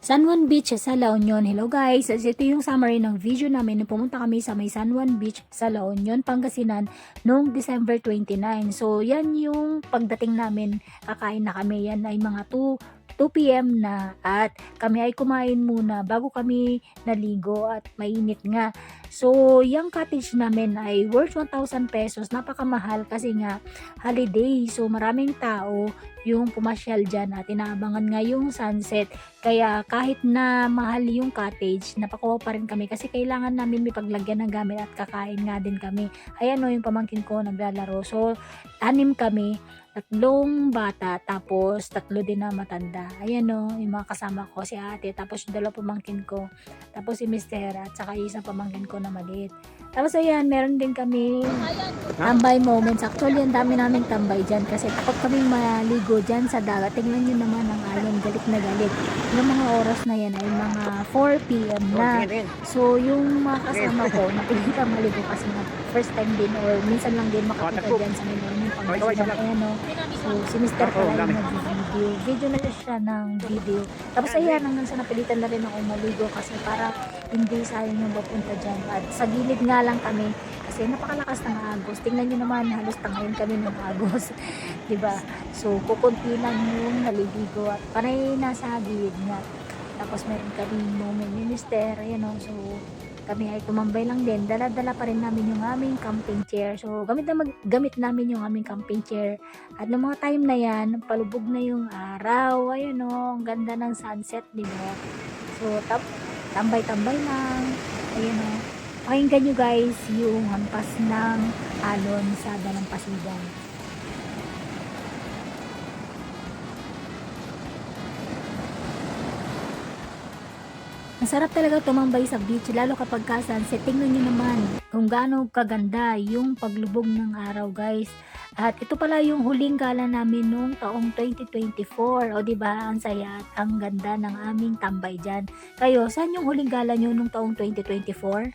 San Juan Beach sa La Union. Hello guys, ito yung summary ng video namin nung pumunta kami sa may San Juan Beach sa La Union, Pangasinan noong December 29. So yan yung pagdating namin, kakain na kami. Yan ay mga 2 p.m. na at kami ay kumain muna bago kami naligo at mainit nga. So yung cottage namin ay worth 1,000 pesos. Napakamahal kasi nga holiday. So maraming tao yung pumasyal dyan at inaabangan nga yung sunset. Kaya kahit na mahal yung cottage, napakuha pa rin kami kasi kailangan namin may paglagyan ng gamit at kakain nga din kami. Ayan o, yung pamangkin ko naglalaro. So, 6 kami, 3 bata, tapos 3 din na matanda. Ayan o, yung mga kasama ko, si ate, tapos yung 2 pamangkin ko, tapos si mister, at saka yung isang pamangkin ko na maliit. Tapos ayan, meron din kami tambay moments. Actually, ang dami namin tambay dyan kasi kapag kami maligo dyan sa dagat, tingnan nyo naman ang alon, galit na galit. Yung mga oras na yan ay mga 4 p.m. na. So, yung mga kasama ko, napilitan maligo kasi nga first time din or minsan lang din makapunta dyan sa Mindanao Pangasinan. Ayan o. So, si Mr. pala yung nag-video. Video na siya ng video. Tapos ayan, hanggang sa napilitan na rin ako maligo kasi para hindi sayang yung papunta dyan. At sa gilid nga lang kami kasi napakalakas ng agos. Tingnan nyo naman, halos tangayin kami ng agos. Diba? So, kukunti lang yung naliligo at panay nasa gilid nga. Tapos meron kami moment ni Mister. Ayan o. So, kami ay tumambay lang din. Dala-dala pa rin namin yung aming camping chair. So, gamit namin yung aming camping chair. At noong mga time na yan, palubog na yung araw. Ayun o, ang ganda ng sunset, di ba? So, tambay-tambay lang. Ayun o. Pakinggan nyo guys yung hampas ng alon sa Dalampasigan. Masarap talaga tumambay sa beach, lalo kapag sunset. Tingnan nyo naman kung gaano kaganda yung paglubog ng araw guys. At ito pala yung huling gala namin noong taong 2024. O diba, ang saya at ang ganda ng aming tambay dyan. Kayo, saan yung huling gala nyo noong taong 2024?